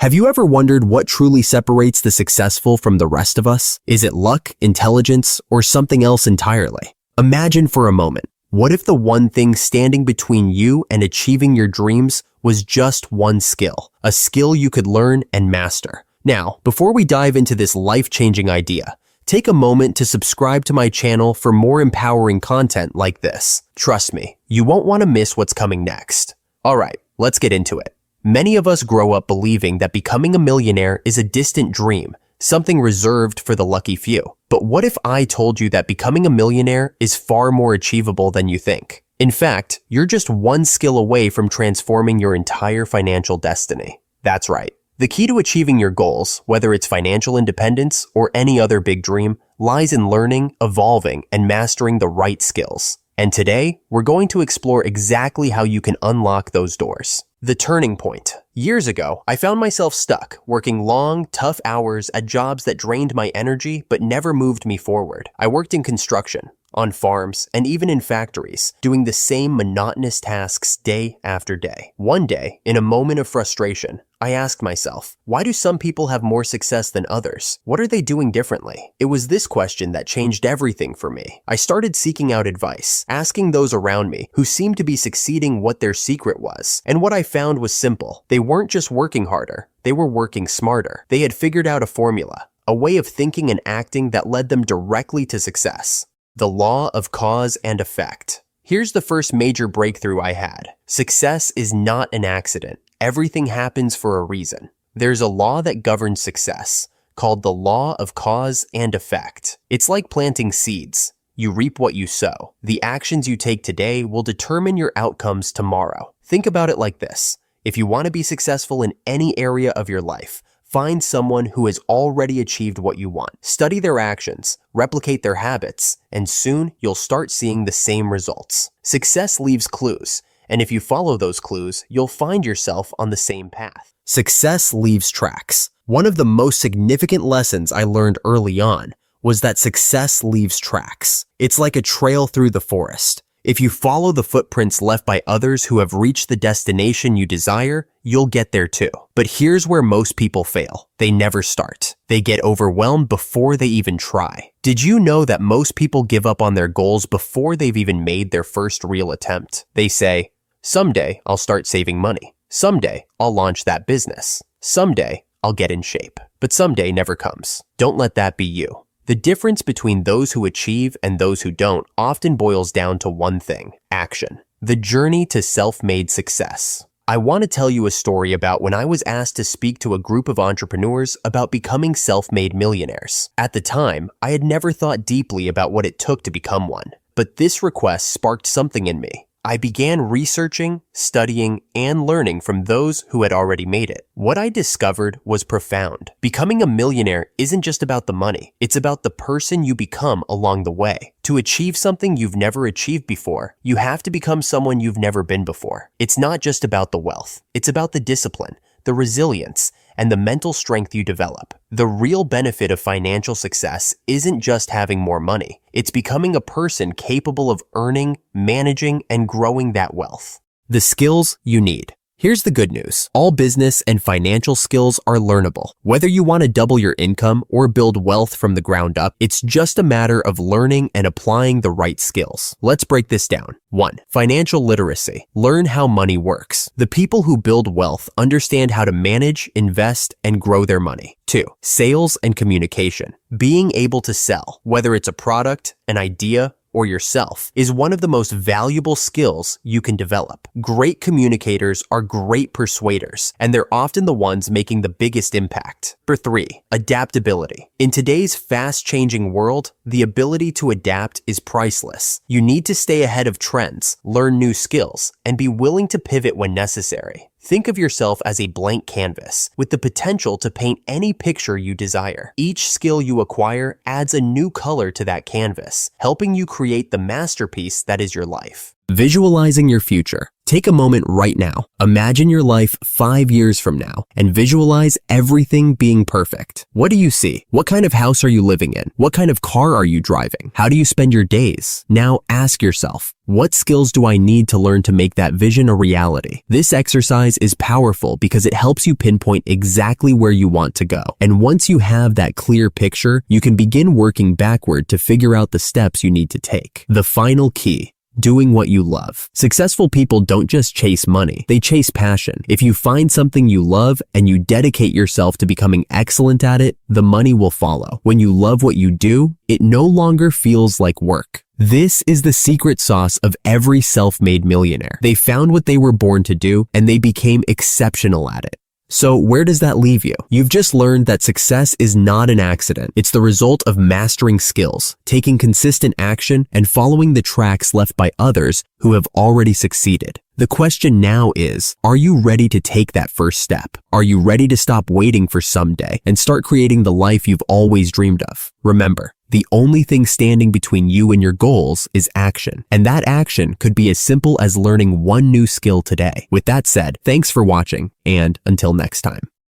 Have you ever wondered what truly separates the successful from the rest of us? Is it luck, intelligence, or something else entirely? Imagine for a moment, what if the one thing standing between you and achieving your dreams was just one skill, a skill you could learn and master? Now, before we dive into this life-changing idea, take a moment to subscribe to my channel for more empowering content like this. Trust me, you won't want to miss what's coming next. Alright, let's get into it. Many of us grow up believing that becoming a millionaire is a distant dream, something reserved for the lucky few. But what if I told you that becoming a millionaire is far more achievable than you think? In fact, you're just one skill away from transforming your entire financial destiny. That's right. The key to achieving your goals, whether it's financial independence or any other big dream, lies in learning, evolving, and mastering the right skills. And today, we're going to explore exactly how you can unlock those doors. The turning point. Years ago, I found myself stuck, working long, tough hours at jobs that drained my energy but never moved me forward. I worked in construction, on farms, and even in factories, doing the same monotonous tasks day after day. One day, in a moment of frustration, I asked myself, why do some people have more success than others? What are they doing differently? It was this question that changed everything for me. I started seeking out advice, asking those around me who seemed to be succeeding what their secret was. And what I found was simple. They weren't just working harder, they were working smarter. They had figured out a formula, a way of thinking and acting that led them directly to success. The law of cause and effect. Here's the first major breakthrough I had. Success is not an accident. Everything happens for a reason. There's a law that governs success, called the law of cause and effect. It's like planting seeds. You reap what you sow. The actions you take today will determine your outcomes tomorrow. Think about it like this. If you want to be successful in any area of your life, find someone who has already achieved what you want. Study their actions, replicate their habits, and soon you'll start seeing the same results. Success leaves clues, and if you follow those clues, you'll find yourself on the same path. Success leaves tracks. One of the most significant lessons I learned early on was that success leaves tracks. It's like a trail through the forest. If you follow the footprints left by others who have reached the destination you desire, you'll get there too. But here's where most people fail. They never start. They get overwhelmed before they even try. Did you know that most people give up on their goals before they've even made their first real attempt? They say, someday I'll start saving money. Someday I'll launch that business. Someday I'll get in shape. But someday never comes. Don't let that be you. The difference between those who achieve and those who don't often boils down to one thing: action. The journey to self-made success. I want to tell you a story about when I was asked to speak to a group of entrepreneurs about becoming self-made millionaires. At the time, I had never thought deeply about what it took to become one. But this request sparked something in me. I began researching, studying, and learning from those who had already made it. What I discovered was profound. Becoming a millionaire isn't just about the money. It's about the person you become along the way. To achieve something you've never achieved before, you have to become someone you've never been before. It's not just about the wealth. It's about the discipline, the resilience, and the mental strength you develop. The real benefit of financial success isn't just having more money. It's becoming a person capable of earning, managing, and growing that wealth. The skills you need. Here's the good news. All business and financial skills are learnable. Whether you want to double your income or build wealth from the ground up, it's just a matter of learning and applying the right skills. Let's break this down. 1. Financial literacy. Learn how money works. The people who build wealth understand how to manage, invest, and grow their money. 2. Sales and communication. Being able to sell, whether it's a product, an idea, or yourself, is one of the most valuable skills you can develop. Great communicators are great persuaders, and they're often the ones making the biggest impact. Number 3, adaptability. In today's fast-changing world, the ability to adapt is priceless. You need to stay ahead of trends, learn new skills, and be willing to pivot when necessary. Think of yourself as a blank canvas with the potential to paint any picture you desire. Each skill you acquire adds a new color to that canvas, helping you create the masterpiece that is your life. Visualizing your future. Take a moment right now. Imagine your life 5 years from now and visualize everything being perfect. What do you see? What kind of house are you living in? What kind of car are you driving? How do you spend your days? Now ask yourself, what skills do I need to learn to make that vision a reality? This exercise is powerful because it helps you pinpoint exactly where you want to go. And once you have that clear picture, you can begin working backward to figure out the steps you need to take. The final key: doing what you love. Successful people don't just chase money, they chase passion. If you find something you love and you dedicate yourself to becoming excellent at it, the money will follow. When you love what you do, it no longer feels like work. This is the secret sauce of every self-made millionaire. They found what they were born to do and they became exceptional at it. So where does that leave you? You've just learned that success is not an accident. It's the result of mastering skills, taking consistent action, and following the tracks left by others who have already succeeded. The question now is, are you ready to take that first step? Are you ready to stop waiting for someday and start creating the life you've always dreamed of? Remember, the only thing standing between you and your goals is action. And that action could be as simple as learning one new skill today. With that said, thanks for watching, and until next time.